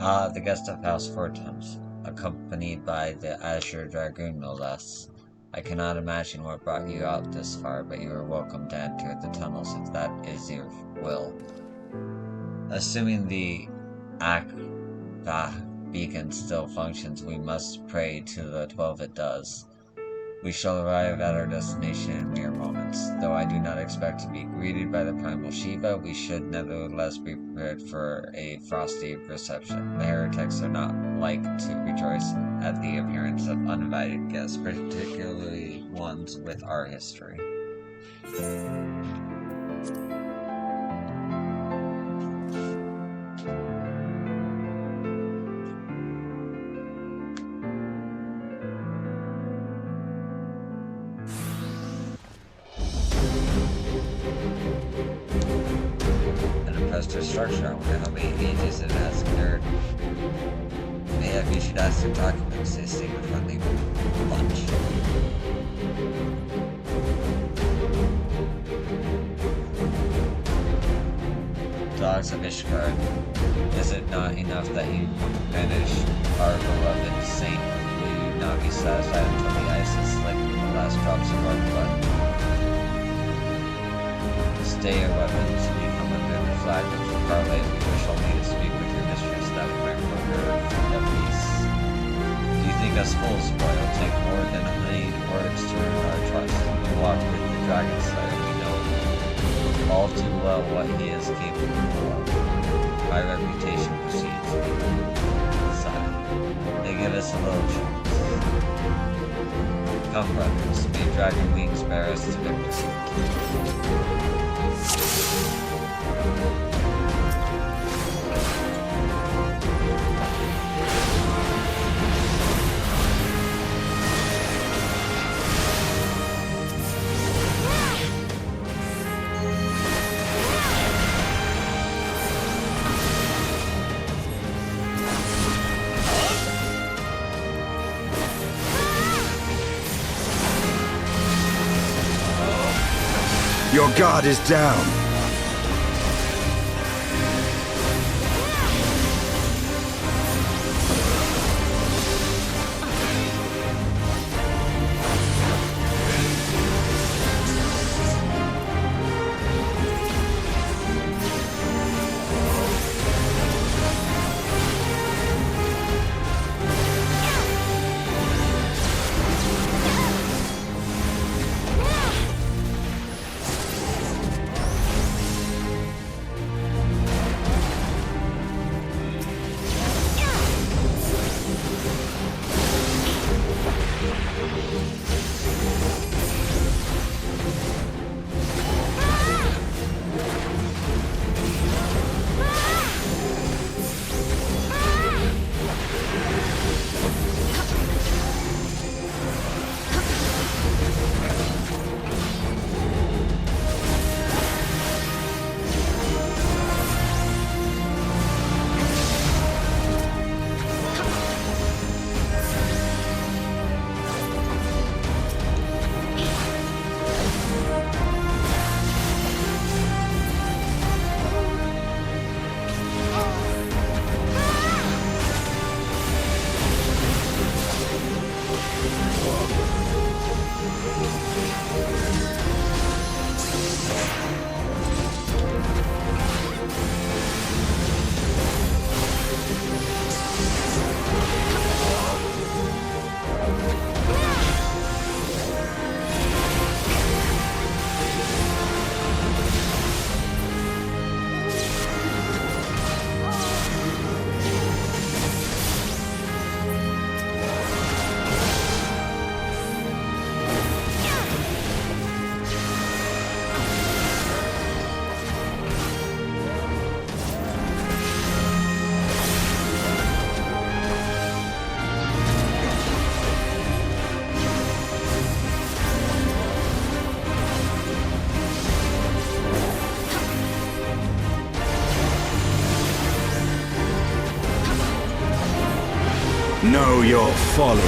The guest of House Fortums, accompanied by the Azure Dragoon, no less. I cannot imagine what brought you out this far, but you are welcome to enter the tunnels if that is your will. Assuming the beacon still functions, we must pray to the 12 it does. We shall arrive at our destination in mere moments. Though I do not expect to be greeted by the primal Shiva, we should nevertheless be prepared for a frosty reception. The heretics are not like to rejoice at the appearance of uninvited guests, particularly ones with our history. Structure. I wonder how many ages it has occurred. May have issued acid documents. They seem a friendly bunch. Dogs of Ishgard. Is it not enough that you banished our beloved saint? Will you not be satisfied until the ice is slick with the last drops of our blood? Stay your weapons. Become a bit flag of parlay. We wish only to speak with your mistress that we might procure a peace. Do you think us fools, boy, will take more than honeyed words to earn our trust? We walk with the dragon slayer. We know all too well what he is capable of. My reputation precedes me. Sigh. They give us a little chance. Come, brothers, may dragon wings bear us to victory. Your guard is down. Know your folly.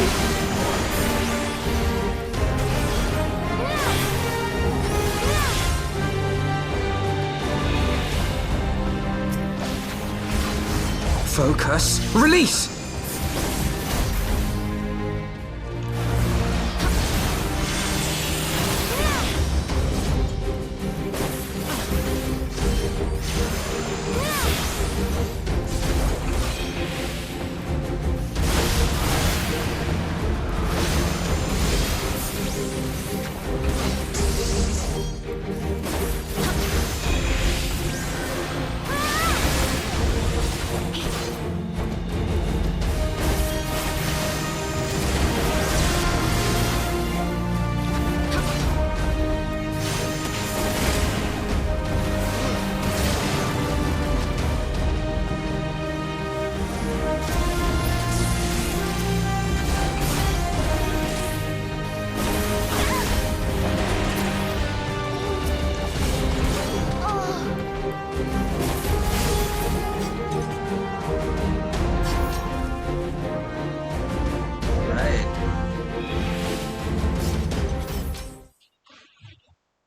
Focus. Release!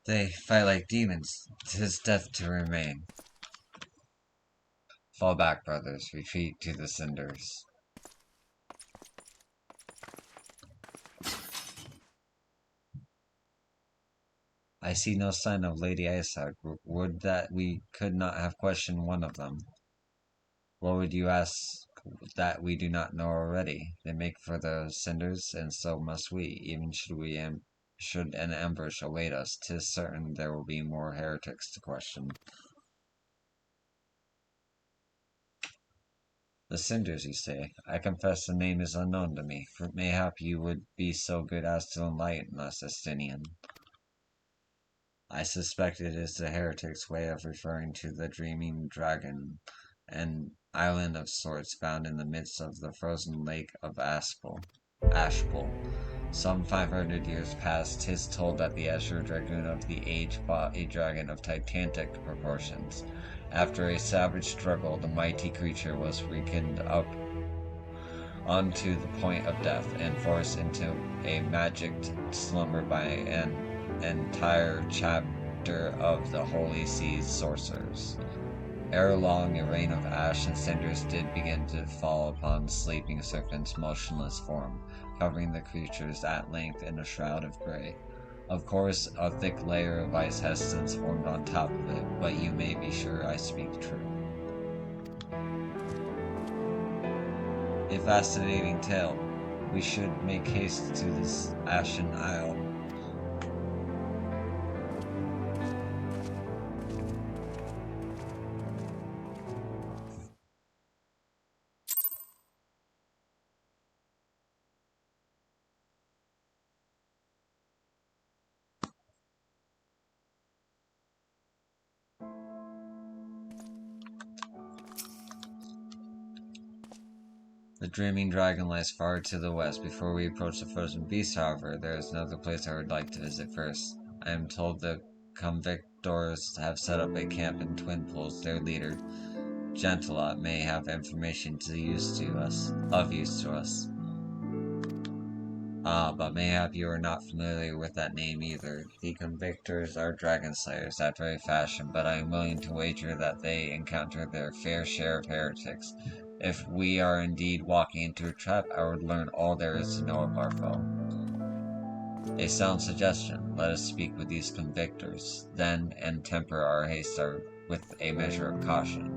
They fight like demons. 'Tis death to remain. Fall back, brothers. Retreat to the cinders. I see no sign of Lady Isaac. Would that we could not have questioned one of them. What would you ask that we do not know already? They make for the cinders, and so must we. Even should an ambush await us, 'tis certain there will be more heretics to question. The cinders, you say? I confess the name is unknown to me. For mayhap you would be so good as to enlighten us, Estinian. I suspect it is the heretic's way of referring to the dreaming dragon, an island of sorts found in the midst of the frozen lake of Ashpol. Some 500 years past, 'tis told that the Azure Dragoon of the age fought a dragon of titanic proportions. After a savage struggle, the mighty creature was weakened up onto the point of death and forced into a magicked slumber by an entire chapter of the Holy Sea's sorcerers. Ere long, a rain of ash and cinders did begin to fall upon the sleeping serpent's motionless form, covering the creatures at length in a shroud of gray. Of course, a thick layer of ice has since formed on top of it, but you may be sure I speak true. A fascinating tale. We should make haste to this ashen isle. The dreaming dragon lies far to the west. Before we approach the frozen beast, however, there is another place I would like to visit first. I am told the convictors have set up a camp in Twin Pools. Their leader, Gentilot, may have information of use to us. But mayhap you are not familiar with that name either. The convictors are dragon slayers, that very fashion, but I am willing to wager that they encounter their fair share of heretics. If we are indeed walking into a trap, I would learn all there is to know of our foe. A sound suggestion. Let us speak with these convictors, then, and temper our haste with a measure of caution.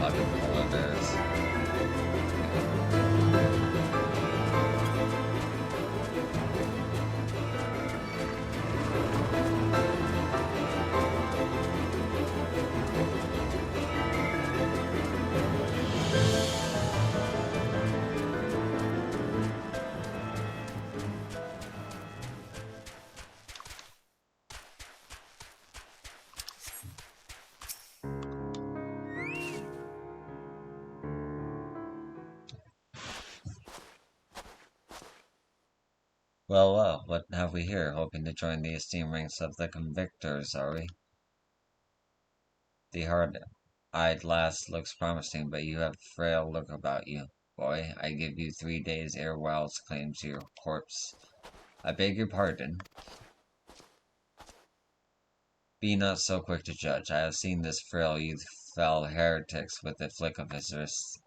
Fucking polar bears. Well, what have we here? Hoping to join the esteemed ranks of the convictors, are we? The hard-eyed lass looks promising, but you have a frail look about you. Boy, I give you 3 days ere Wilds claims your corpse. I beg your pardon. Be not so quick to judge. I have seen this frail youth fell heretics with a flick of his wrist.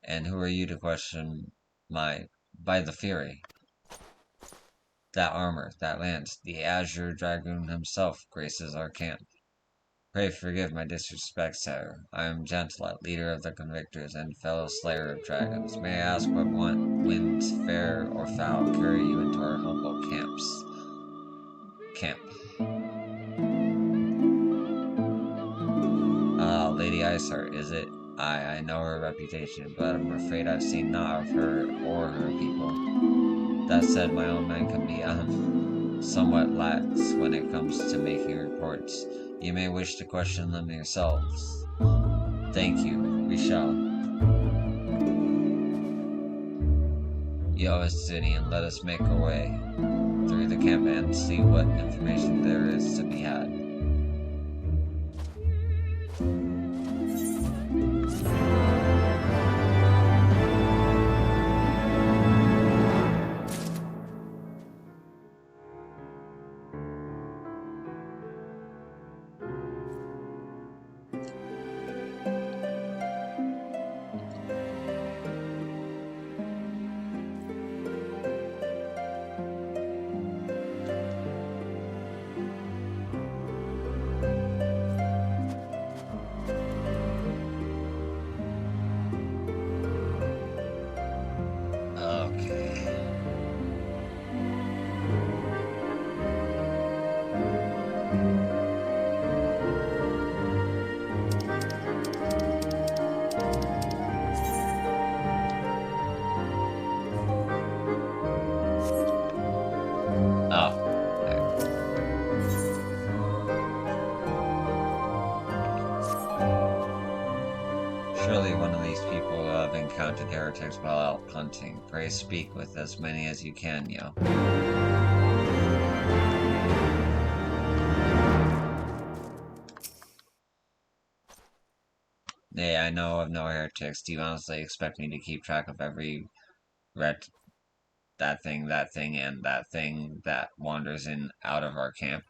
And who are you to question by the Fury? That armor, that lance, the Azure Dragoon himself graces our camp. Pray forgive my disrespect, sire. I am Gentlot, leader of the convictors and fellow slayer of dragons. May I ask what winds, fair or foul, carry you into our humble camp? Lady Iceheart, is it? I know her reputation, but I'm afraid I've seen naught of her or her people. That said, my own men can be, somewhat lax when it comes to making reports. You may wish to question them yourselves. Thank you. We shall. Yo, Estidian, let us make our way through the camp and see what information there is to be had. Surely one of these people will have encountered heretics while out hunting. Pray speak with as many as you can, yo. Nay, I know of no heretics. Do you honestly expect me to keep track of every that thing, and that thing that wanders in out of our camp?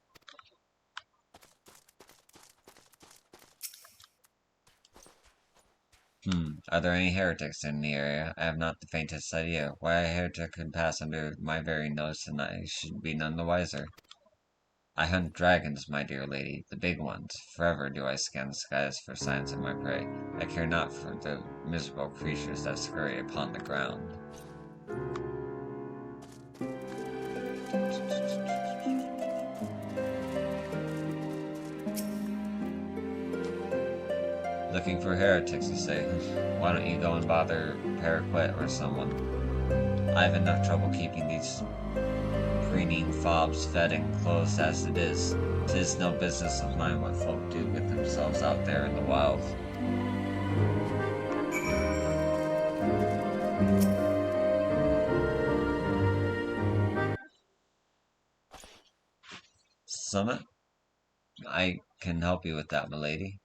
Are there any heretics in the area? I have not the faintest idea. Why a heretic could pass under my very nose and I should be none the wiser. I hunt dragons, my dear lady, the big ones. Forever do I scan the skies for signs of my prey. I care not for the miserable creatures that scurry upon the ground. Looking for heretics, you say? Why don't you go and bother Paraquet or someone? I have enough trouble keeping these preening fobs fed and clothed as it is. 'Tis no business of mine what folk do with themselves out there in the wild. summit? I can help you with that, milady.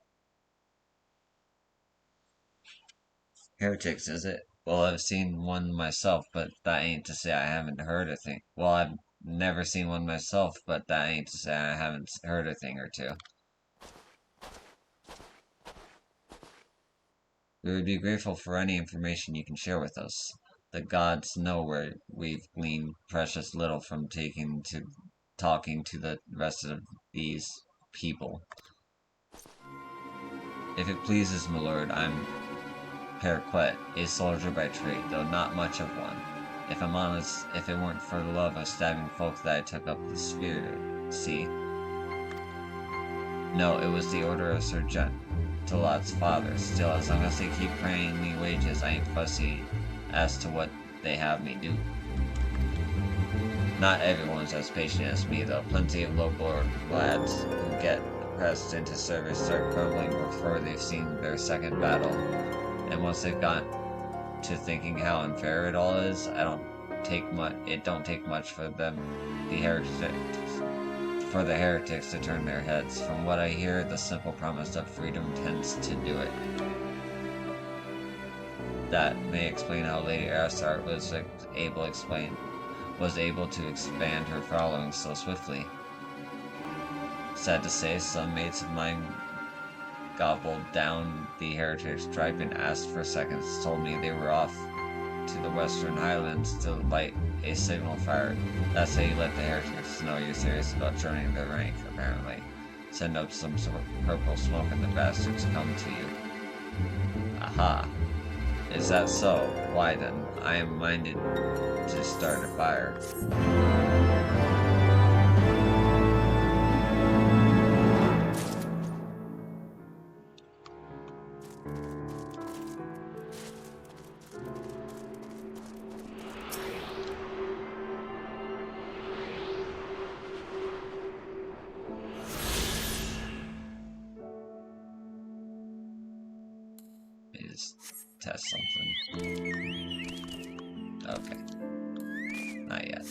Heretics, is it? Well, I've seen one myself, but that ain't to say I haven't heard a thing. Well, I've never seen one myself, but that ain't to say I haven't heard a thing or two. We would be grateful for any information you can share with us. The gods know where we've gleaned precious little from talking to the rest of these people. If it pleases, my lord, I'm Perquet, a soldier by trade, though not much of one. If I'm honest, if it weren't for the love of stabbing folk that I took up the spear, see? No, it was the order of Sir Gentilot's father. Still, as long as they keep paying me wages, I ain't fussy as to what they have me do. Not everyone's as patient as me, though. Plenty of local lads who get pressed into service start grumbling before they've seen their second battle. And once they've got to thinking how unfair it all is, it don't take much for the heretics to turn their heads. From what I hear, the simple promise of freedom tends to do it. That may explain how Lady Arasart was able to expand her following so swiftly. Sad to say, some mates of mine gobbled down the heretics' tribe and asked for seconds, told me they were off to the Western Highlands to light a signal fire. That's how you let the heretics know you're serious about joining their rank, apparently. Send up some sort of purple smoke and the bastards come to you. Aha. Is that so? Why then, I am minded to start a fire. Just test something. Okay. Not yet.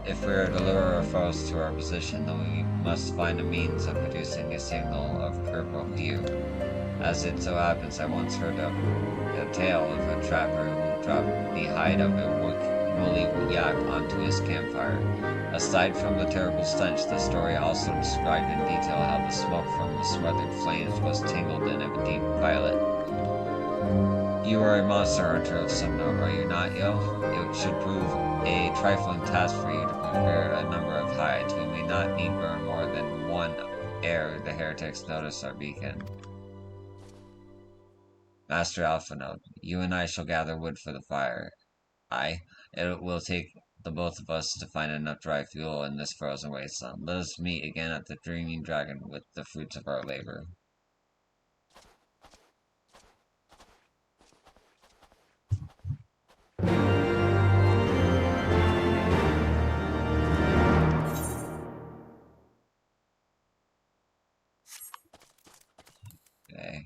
If we are to lure our foes to our position, then we must find a means of producing a signal of purple hue. As it so happens, I once heard a tale of a trapper who dropped the hide of a woolly yak onto his campfire. Aside from the terrible stench, the story also described in detail how the smoke from the smothered flames was tingled in a deep violet. You are a monster hunter of some note, are you not, Yo? It should prove a trifling task for you to prepare a number of hides. We may not need burn more than one ere the heretics notice our beacon. Master Alphinaud, you and I shall gather wood for the fire. Aye, it will take the both of us to find enough dry fuel in this frozen wasteland. Let us meet again at the Dreaming Dragon with the fruits of our labor. Okay.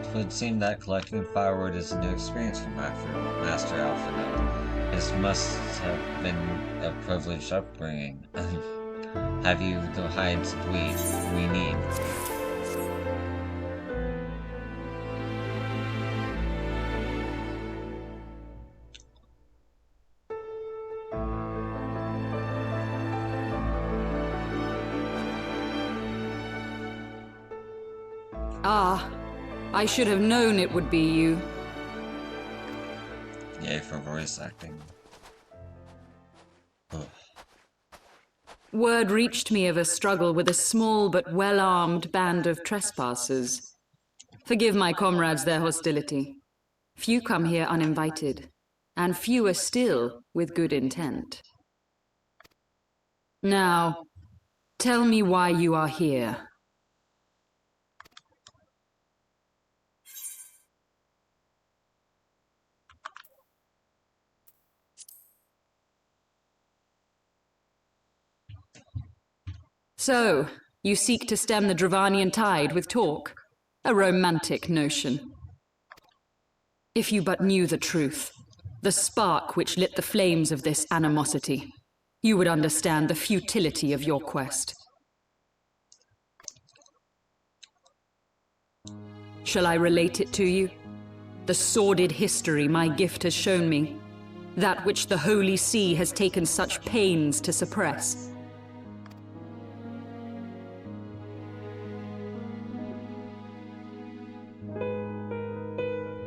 It would seem that collecting firewood is a new experience for Master Alpha. This must have been a privileged upbringing. Have you the hides we need? Ah, I should have known it would be you. Yay for voice acting. Ugh. Word reached me of a struggle with a small but well-armed band of trespassers. Forgive my comrades their hostility. Few come here uninvited, and fewer still with good intent. Now, tell me why you are here. So, you seek to stem the Dravanian tide with talk? A romantic notion. If you but knew the truth, the spark which lit the flames of this animosity, you would understand the futility of your quest. Shall I relate it to you? The sordid history my gift has shown me, that which the Holy See has taken such pains to suppress.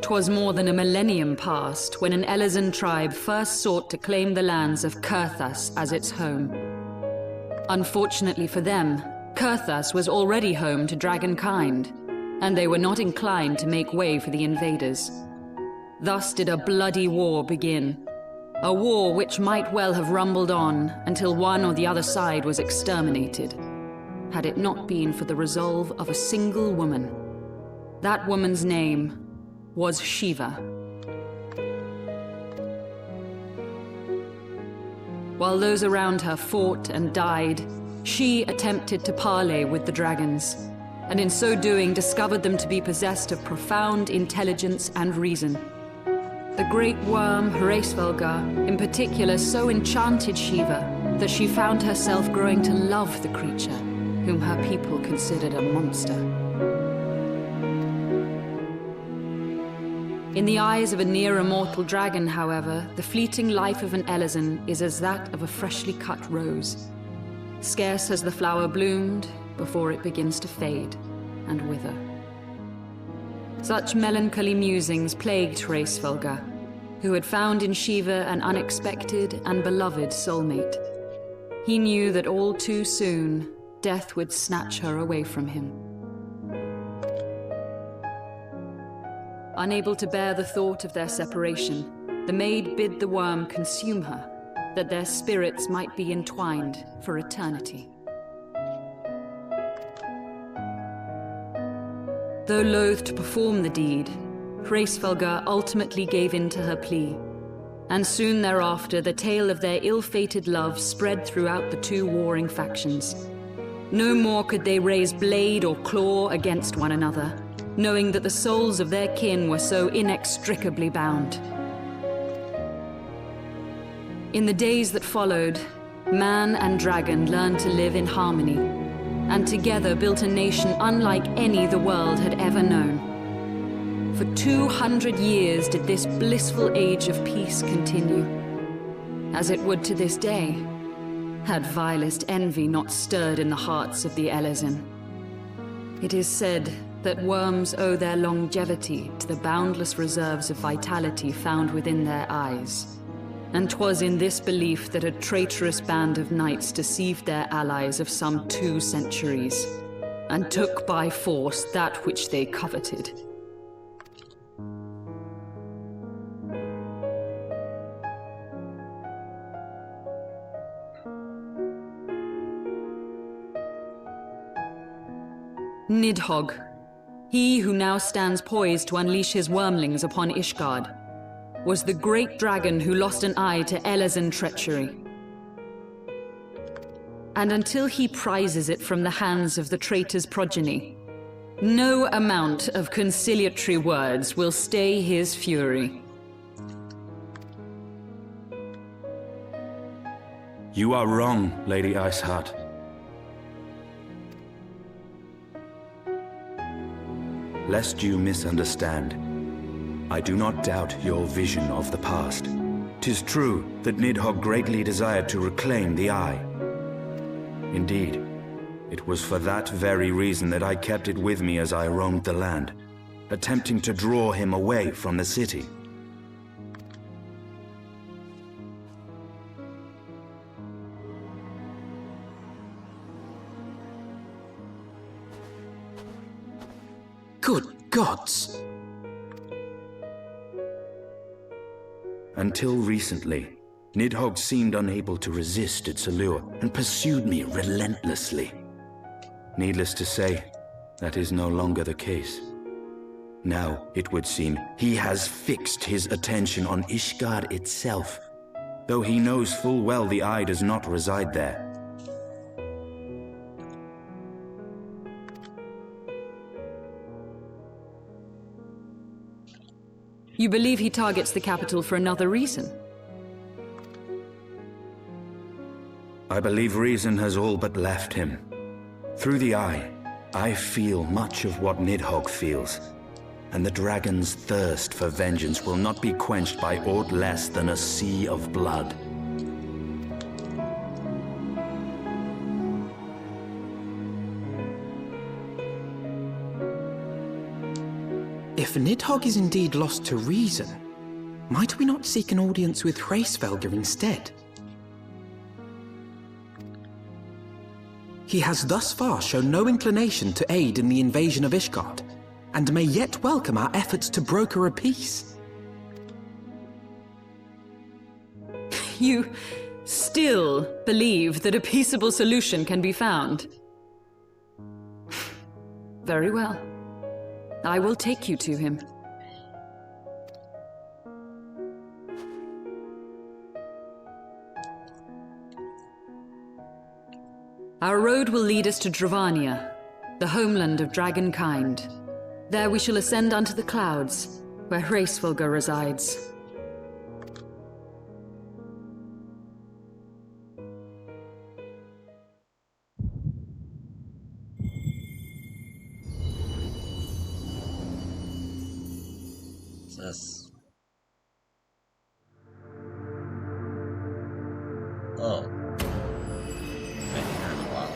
'Twas more than a millennium past when an Elizan tribe first sought to claim the lands of Kurthas as its home. Unfortunately for them, Kurthas was already home to dragonkind, and they were not inclined to make way for the invaders. Thus did a bloody war begin, a war which might well have rumbled on until one or the other side was exterminated, had it not been for the resolve of a single woman. That woman's name was Shiva. While those around her fought and died, she attempted to parley with the dragons, and in so doing discovered them to be possessed of profound intelligence and reason. The great worm, Hraesvelgar, in particular so enchanted Shiva that she found herself growing to love the creature, whom her people considered a monster. In the eyes of a near-immortal dragon, however, the fleeting life of an Elizan is as that of a freshly cut rose. Scarce has the flower bloomed before it begins to fade and wither. Such melancholy musings plagued Hraesvelgar, who had found in Shiva an unexpected and beloved soulmate. He knew that all too soon, death would snatch her away from him. Unable to bear the thought of their separation, the maid bid the worm consume her, that their spirits might be entwined for eternity. Though loath to perform the deed, Hraesvelgr ultimately gave in to her plea, and soon thereafter the tale of their ill-fated love spread throughout the two warring factions. No more could they raise blade or claw against one another, knowing that the souls of their kin were so inextricably bound. In the days that followed, man and dragon learned to live in harmony, and together built a nation unlike any the world had ever known. For 200 years did this blissful age of peace continue, as it would to this day, had vilest envy not stirred in the hearts of the Elezen. It is said that worms owe their longevity to the boundless reserves of vitality found within their eyes. And 'twas in this belief that a traitorous band of knights deceived their allies of some 2 centuries, and took by force that which they coveted. Nidhogg, he who now stands poised to unleash his wormlings upon Ishgard, was the great dragon who lost an eye to Elezen treachery. And until he prizes it from the hands of the traitor's progeny, no amount of conciliatory words will stay his fury. You are wrong, Lady Iceheart. Lest you misunderstand, I do not doubt your vision of the past. 'Tis true that Nidhogg greatly desired to reclaim the Eye. Indeed, it was for that very reason that I kept it with me as I roamed the land, attempting to draw him away from the city. Good gods! Until recently, Nidhogg seemed unable to resist its allure and pursued me relentlessly. Needless to say, that is no longer the case. Now, it would seem, he has fixed his attention on Ishgard itself, though he knows full well the Eye does not reside there. You believe he targets the capital for another reason? I believe reason has all but left him. Through the Eye, I feel much of what Nidhogg feels, and the dragon's thirst for vengeance will not be quenched by aught less than a sea of blood. If Nidhogg is indeed lost to reason, might we not seek an audience with Hraesvelgr instead? He has thus far shown no inclination to aid in the invasion of Ishgard, and may yet welcome our efforts to broker a peace. You still believe that a peaceable solution can be found? Very well. I will take you to him. Our road will lead us to Dravania, the homeland of dragonkind. There we shall ascend unto the clouds, where Hraesvelgr resides. This. Oh. Been here in a while.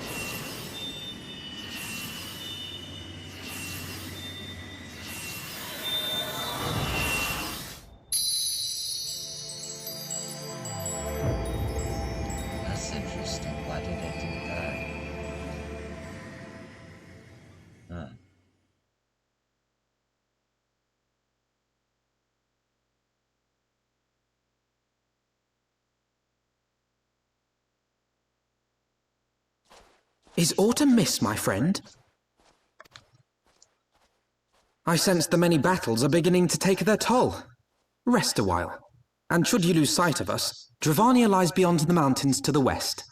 That's interesting. Why did they do that? Huh. Is aught amiss, my friend? I sense the many battles are beginning to take their toll. Rest a while, and should you lose sight of us, Dravania lies beyond the mountains to the west.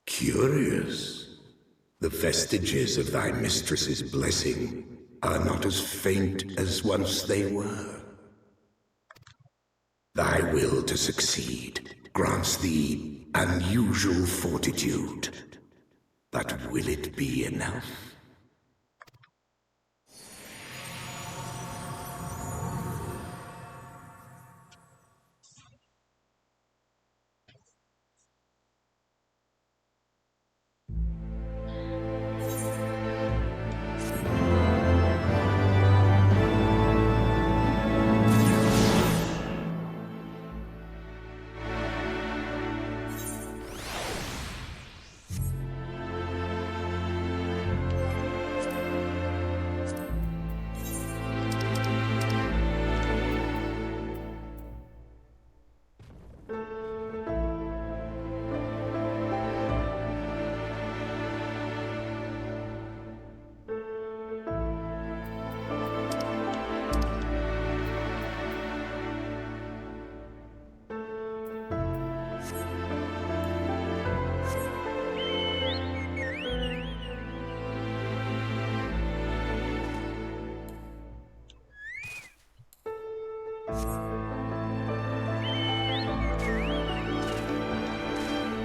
Curious. The vestiges of thy mistress's blessing are not as faint as once they were. Thy will to succeed grants thee unusual fortitude. But will it be enough?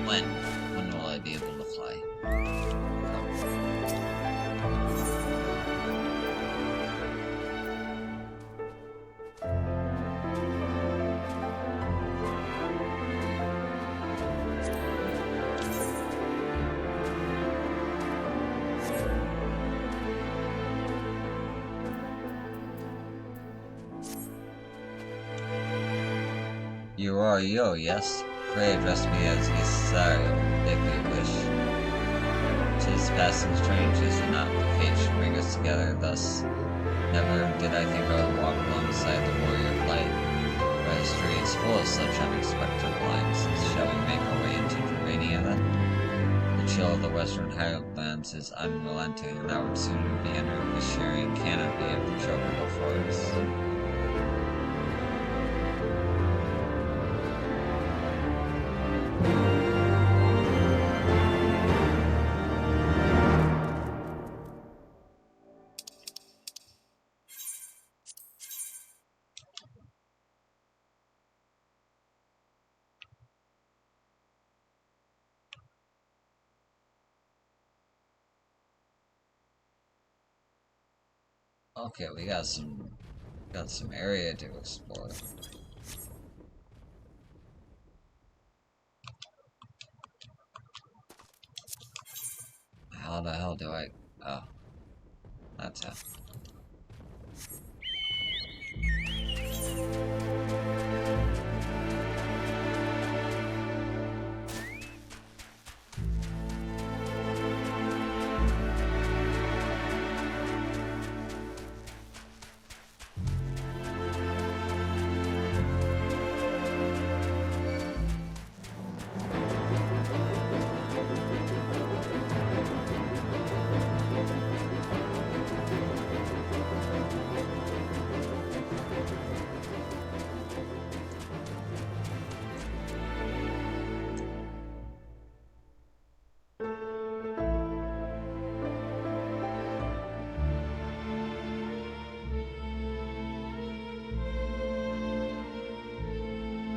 When will I be able to fly? You are Yo, yes? Pray address me as Isario, if you wish. 'Tis passing strange, is it not? The fate should bring us together thus. Never did I think I would walk alongside the warrior of light. Our history is full of such unexpected alliances. Shall we make our way into Dravania then? The chill of the western highlands is unrelenting, and I would sooner be under the shearing canopy of the tropical forests. Okay, we got some area to explore. How the hell do I... Oh. That's how.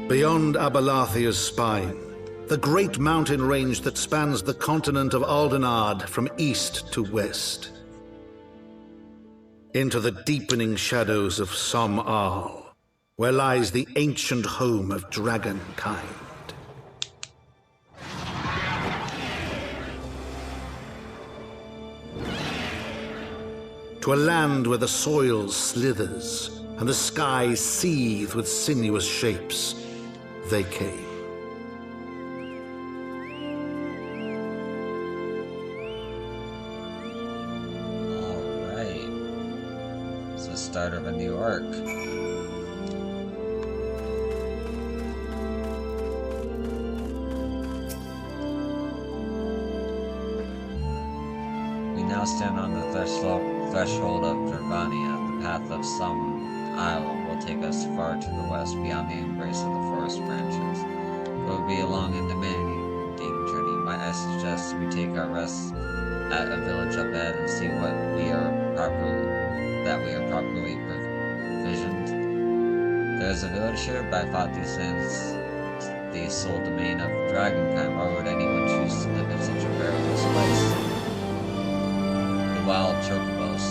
Beyond Abalathia's spine, the great mountain range that spans the continent of Aldenard from east to west. Into the deepening shadows of Som-Al, where lies the ancient home of dragonkind. To a land where the soil slithers and the skies seethe with sinuous shapes, they came. Alright. It's the start of a new arc. now stand on the threshold of Dravania. The path of some isle will take us far to the west, beyond the embrace of the forest branches. It will be a long and demanding journey. Might I suggest we take our rest at a village up ahead and see what we are properly provisioned? There is a village here, but I thought these lands the sole domain of dragonkind. Why would anyone choose to live in such a perilous place? The wild chocobos.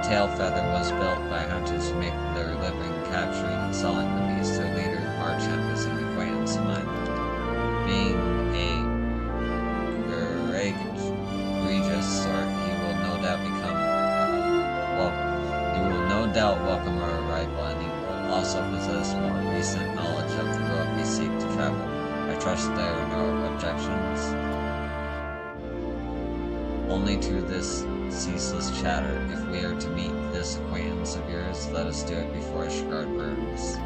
Tailfeather was built by hunters who make their living capturing and selling the beast. Their leader, Marcham, is an acquaintance of mine. Being a egregious sort, he will no doubt welcome our arrival, and he will also possess more recent knowledge of the road we seek to travel. I trust there are no objections. Only to this ceaseless chatter. If we are to meet this acquaintance of yours, let us do it before Ishgard burns.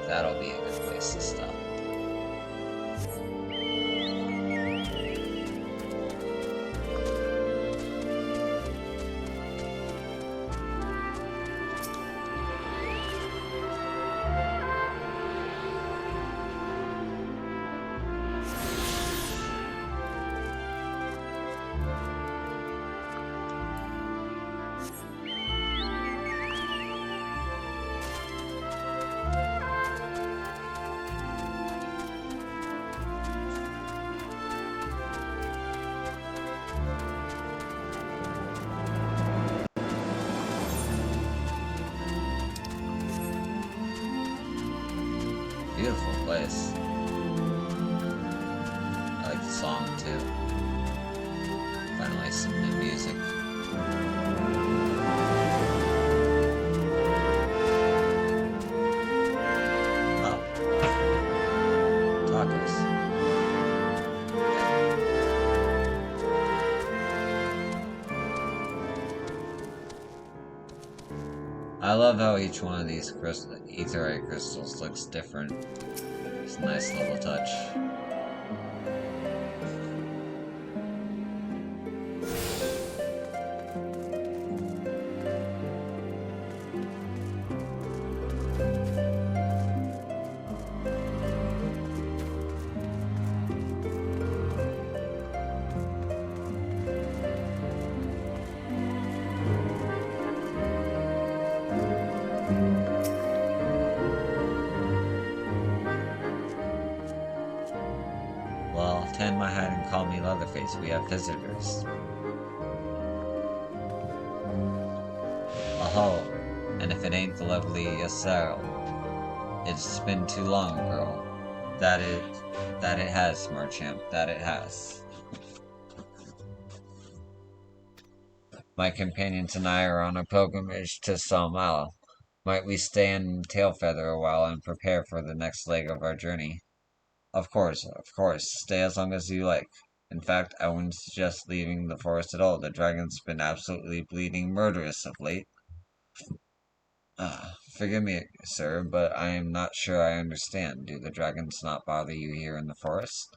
That'll be a good place to stop. Beautiful place. I like the song too. Finally some new music. Oh. Tacos. I love how each one of these etherite crystals looks different. It's a nice little touch. Well, tan my hide and call me Leatherface. We have visitors. Aho, and if it ain't the lovely Yasserl. It's been too long, girl. That it has, Marcham. That it has. My companions and I are on a pilgrimage to Salmal. Might we stay in Tailfeather a while and prepare for the next leg of our journey? Of course. Stay as long as you like. In fact, I wouldn't suggest leaving the forest at all. The dragon's been absolutely bleeding murderous of late. Forgive me, sir, but I am not sure I understand. Do the dragons not bother you here in the forest?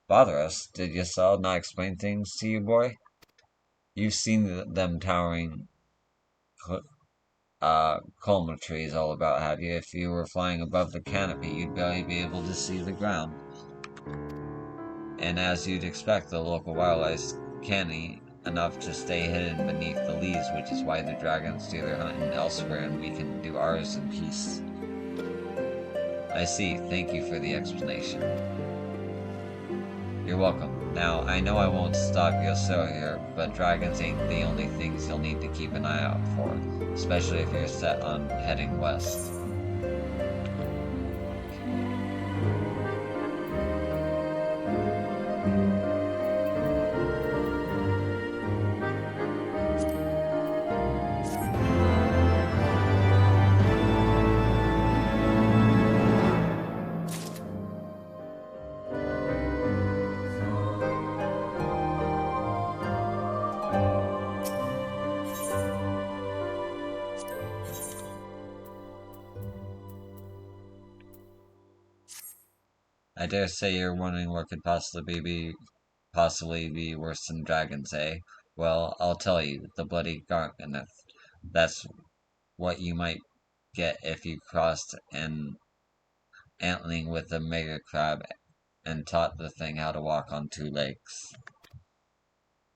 Bother us? Did Yasel not explain things to you, boy? You've seen them towering colma trees all about, have you? If you were flying above the canopy, you'd barely be able to see the ground. And as you'd expect, the local wildlife's canny enough to stay hidden beneath the leaves, which is why the dragons do their hunting elsewhere and we can do ours in peace. I see. Thank you for the explanation. You're welcome. Now, I know I won't stop Yosel here, but dragons ain't the only things you'll need to keep an eye out for, especially if you're set on heading west. I dare say you're wondering what could possibly be worse than dragons, eh? Well, I'll tell you, the bloody Garganeth. That's what you might get if you crossed an antling with a mega crab and taught the thing how to walk on two legs.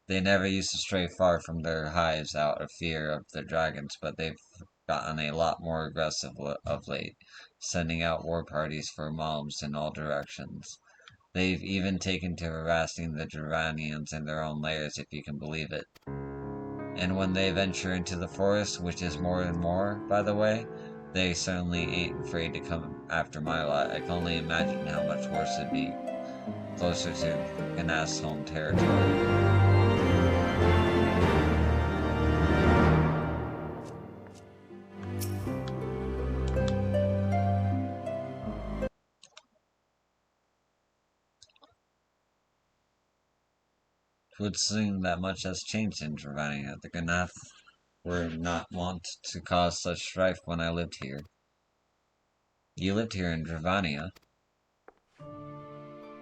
They never used to stray far from their hives out of fear of the dragons, but they've gotten a lot more aggressive of late, sending out war parties for moms in all directions. They've even taken to harassing the Dravanians in their own lairs, if you can believe it. And when they venture into the forest, which is more and more, by the way, they certainly ain't afraid to come after my lot. I can only imagine how much worse it'd be closer to Ganath's home territory. It would seem that much has changed in Dravania. The Ganath were not wont to cause such strife when I lived here. You lived here in Dravania?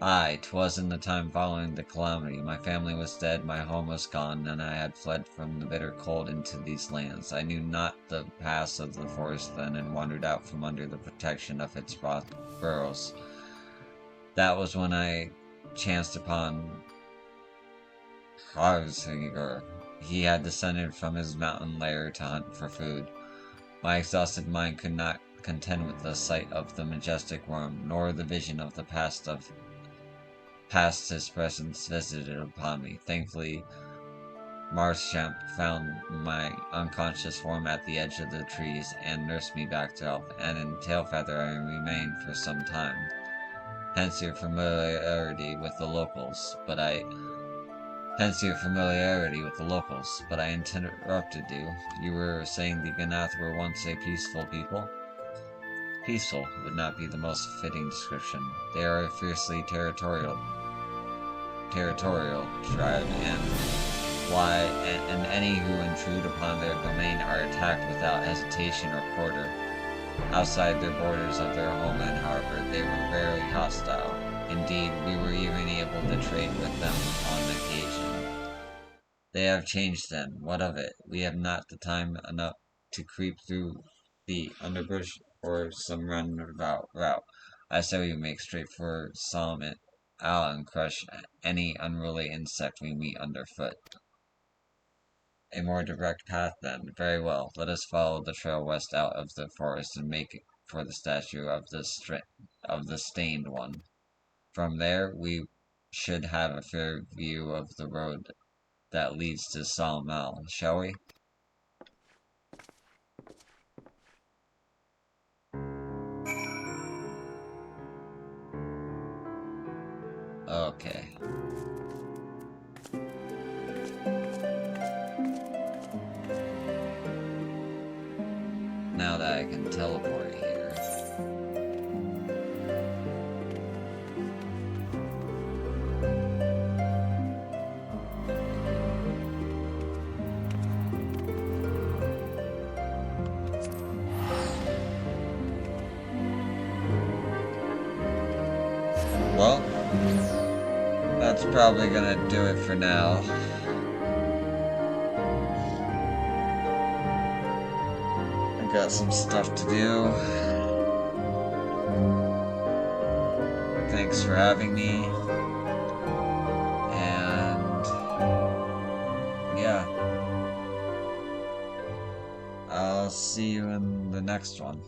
Aye, 'twas in the time following the calamity. My family was dead, my home was gone, and I had fled from the bitter cold into these lands. I knew not the paths of the forest then, and wandered out from under the protection of its burrows. That was when I chanced upon Ffxiv. He had descended from his mountain lair to hunt for food. My exhausted mind could not contend with the sight of the majestic worm, nor the vision of the past his presence visited upon me. Thankfully, Marchamp found my unconscious form at the edge of the trees and nursed me back to health, and in Tailfeather I remained for some time. Hence your familiarity with the locals, but I interrupted you. You were saying the Ganath were once a peaceful people? Peaceful would not be the most fitting description. They are a fiercely territorial tribe, and any who intrude upon their domain are attacked without hesitation or quarter. Outside their borders of their homeland, however, they were rarely hostile. Indeed, we were even able to trade with them on occasion. They have changed then. What of it? We have not the time enough to creep through the underbrush or some roundabout route. I say we make straight for Solomon Al and crush any unruly insect we meet underfoot. A more direct path, then. Very well. Let us follow the trail west out of the forest and make for the statue of the Stained One. From there, we should have a fair view of the road that leads to Salmal, shall we? Okay. Now that I can teleport here. Well, that's probably gonna do it for now. I got some stuff to do. Thanks for having me. And yeah, I'll see you in the next one.